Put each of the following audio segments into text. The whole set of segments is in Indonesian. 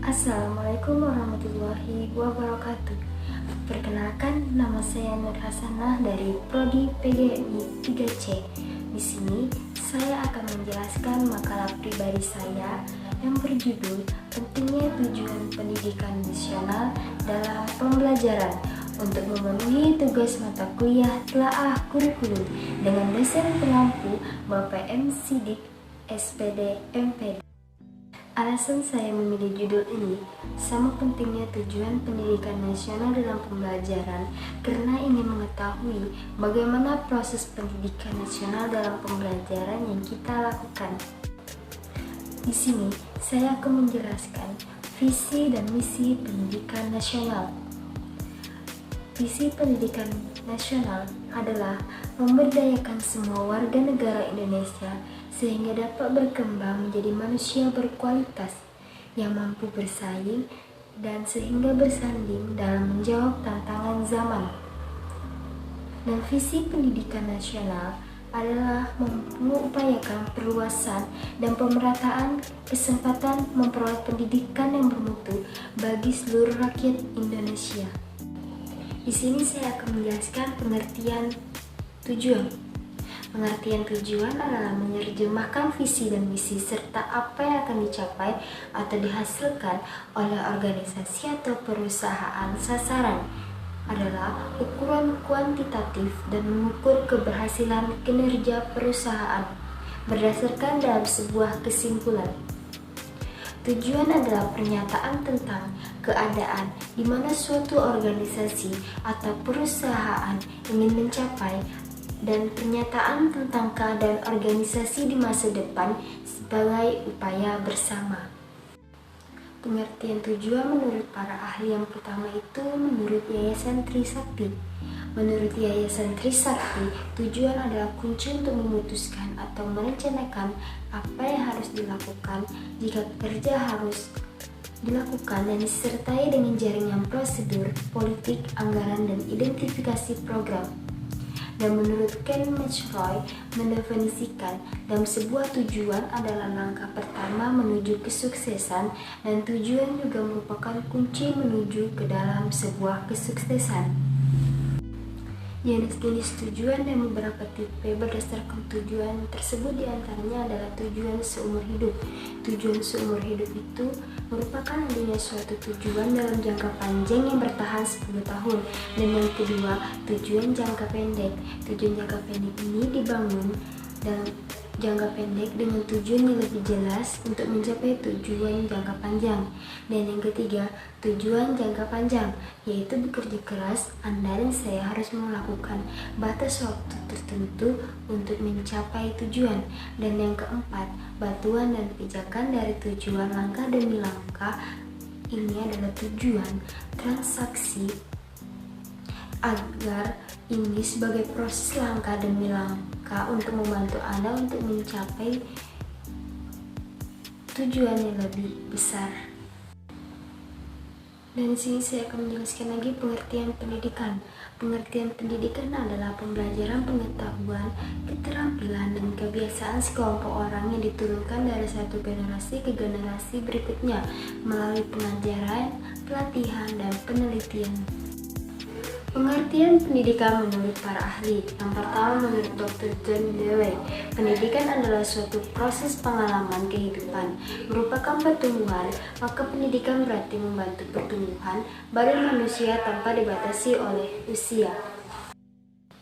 Assalamualaikum warahmatullahi wabarakatuh. Perkenalkan, nama saya Nur Hasanah dari Prodi PGMI 3C. Di sini saya akan menjelaskan makalah pribadi saya yang berjudul Pentingnya Tujuan Pendidikan Nasional dalam Pembelajaran untuk memenuhi tugas mata kuliah telaah kurikulum dengan dosen pengampu Bapak M. Sidik, SPD, MPD. Alasan saya memilih judul ini sama pentingnya tujuan pendidikan nasional dalam pembelajaran karena ingin mengetahui bagaimana proses pendidikan nasional dalam pembelajaran yang kita lakukan. Di sini saya akan menjelaskan visi dan misi pendidikan nasional. Visi pendidikan nasional adalah memberdayakan semua warga negara Indonesia sehingga dapat berkembang menjadi manusia berkualitas yang mampu bersaing dan sehingga bersanding dalam menjawab tantangan zaman. Dan visi pendidikan nasional adalah mengupayakan perluasan dan pemerataan kesempatan memperoleh pendidikan yang bermutu bagi seluruh rakyat Indonesia. Di sini saya akan menjelaskan pengertian tujuan. Pengertian tujuan adalah menerjemahkan visi dan misi serta apa yang akan dicapai atau dihasilkan oleh organisasi atau perusahaan. Sasaran adalah ukuran kuantitatif dan mengukur keberhasilan kinerja perusahaan berdasarkan dalam sebuah kesimpulan. Tujuan adalah pernyataan tentang keadaan di mana suatu organisasi atau perusahaan ingin mencapai dan pernyataan tentang keadaan organisasi di masa depan sebagai upaya bersama. Pengertian tujuan menurut para ahli yang pertama itu menurut Yayasan Trisakti. Menurut Yayasan Trisakti, tujuan adalah kunci untuk memutuskan atau merencanakan apa yang harus dilakukan jika kerja harus dilakukan dan disertai dengan jaringan prosedur, politik, anggaran, dan identifikasi program. Dan menurut Ken McCrory mendefinisikan dalam sebuah tujuan adalah langkah pertama menuju kesuksesan dan tujuan juga merupakan kunci menuju ke dalam sebuah kesuksesan. Jenis-jenis tujuan dan beberapa tipe berdasarkan tujuan tersebut diantaranya adalah tujuan seumur hidup. Tujuan seumur hidup itu merupakan adanya suatu tujuan dalam jangka panjang yang bertahan 10 tahun. Dan yang kedua, tujuan jangka pendek. Tujuan jangka pendek ini dibangun dalam jangka pendek dengan tujuan yang lebih jelas untuk mencapai tujuan jangka panjang. Dan yang ketiga, tujuan jangka panjang, yaitu bekerja keras, Anda dan saya harus melakukan batas waktu tertentu untuk mencapai tujuan. Dan yang keempat, batuan dan pijakan dari tujuan langkah demi langkah ini adalah tujuan transaksi agar ini sebagai proses langkah demi langkah untuk membantu Anda untuk mencapai tujuan yang lebih besar. Dan di sini saya akan menjelaskan lagi pengertian pendidikan. Pengertian pendidikan adalah pembelajaran pengetahuan, keterampilan, dan kebiasaan sekelompok orang yang diturunkan dari satu generasi ke generasi berikutnya melalui pengajaran, pelatihan, dan penelitian. Pengertian pendidikan menurut para ahli. Yang pertama menurut Dr. John Dewey, pendidikan adalah suatu proses pengalaman kehidupan, merupakan pertumbuhan, maka pendidikan berarti membantu pertumbuhan badan manusia tanpa dibatasi oleh usia.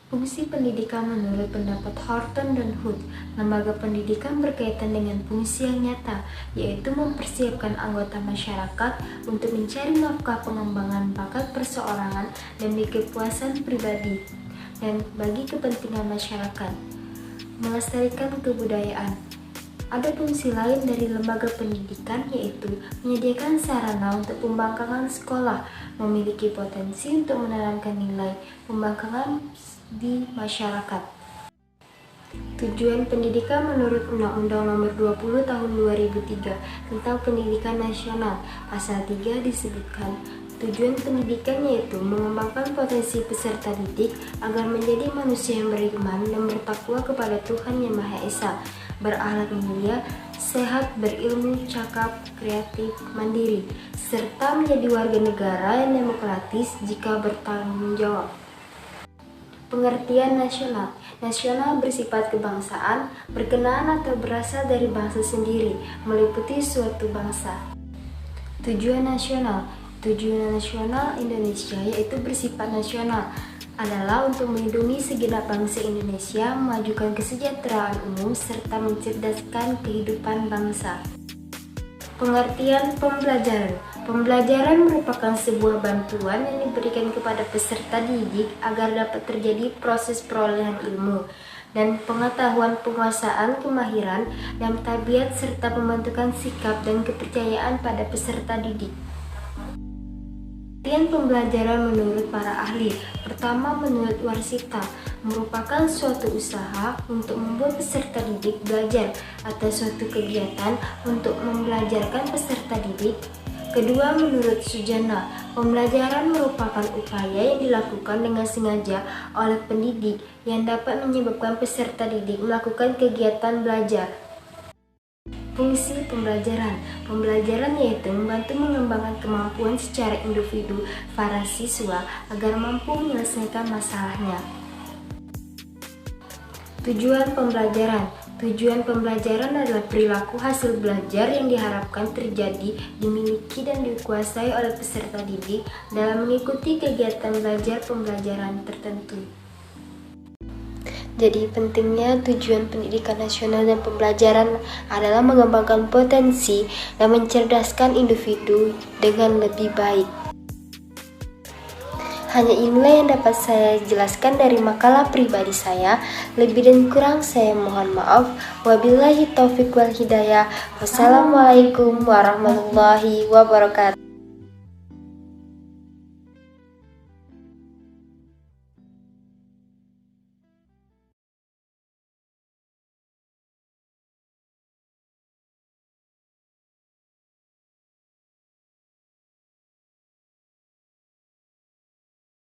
Fungsi pendidikan menurut pendapat Horton dan Hood, lembaga pendidikan berkaitan dengan fungsi yang nyata, yaitu mempersiapkan anggota masyarakat untuk mencari nafkah pengembangan bakat perseorangan demi kepuasan pribadi dan bagi kepentingan masyarakat. Melestarikan kebudayaan. Ada fungsi lain dari lembaga pendidikan, yaitu menyediakan sarana untuk pembangkangan sekolah, memiliki potensi untuk menanamkan nilai pembangkangan di masyarakat. Tujuan pendidikan menurut Undang-Undang Nomor 20 Tahun 2003 tentang Pendidikan Nasional, Pasal 3 disebutkan tujuan pendidikan yaitu mengembangkan potensi peserta didik agar menjadi manusia yang beriman dan bertakwa kepada Tuhan Yang Maha Esa, berakhlak mulia, sehat, berilmu, cakap, kreatif, mandiri, serta menjadi warga negara yang demokratis jika bertanggung jawab. Pengertian nasional. Nasional bersifat kebangsaan, berkenaan atau berasal dari bangsa sendiri, meliputi suatu bangsa. Tujuan nasional. Tujuan nasional Indonesia yaitu bersifat nasional adalah untuk melindungi segenap bangsa Indonesia, memajukan kesejahteraan umum, serta mencerdaskan kehidupan bangsa. Pengertian pembelajaran. Pembelajaran merupakan sebuah bantuan yang diberikan kepada peserta didik agar dapat terjadi proses perolehan ilmu dan pengetahuan, penguasaan, kemahiran, dan tabiat serta pembentukan sikap dan kepercayaan pada peserta didik. Pengertian pembelajaran menurut para ahli. Pertama, menurut Warsita, merupakan suatu usaha untuk membuat peserta didik belajar atau suatu kegiatan untuk membelajarkan peserta didik. Kedua, menurut Sujana, pembelajaran merupakan upaya yang dilakukan dengan sengaja oleh pendidik yang dapat menyebabkan peserta didik melakukan kegiatan belajar. Fungsi pembelajaran. Pembelajaran yaitu membantu mengembangkan kemampuan secara individu para siswa agar mampu menyelesaikan masalahnya. Tujuan pembelajaran. Tujuan pembelajaran adalah perilaku hasil belajar yang diharapkan terjadi, dimiliki dan dikuasai oleh peserta didik dalam mengikuti kegiatan belajar pembelajaran tertentu. Jadi pentingnya tujuan pendidikan nasional dan pembelajaran adalah mengembangkan potensi dan mencerdaskan individu dengan lebih baik. Hanya inilah yang dapat saya jelaskan dari makalah pribadi saya. Lebih dan kurang saya mohon maaf. Wabillahi taufiq wal hidayah. Wassalamualaikum warahmatullahi wabarakatuh.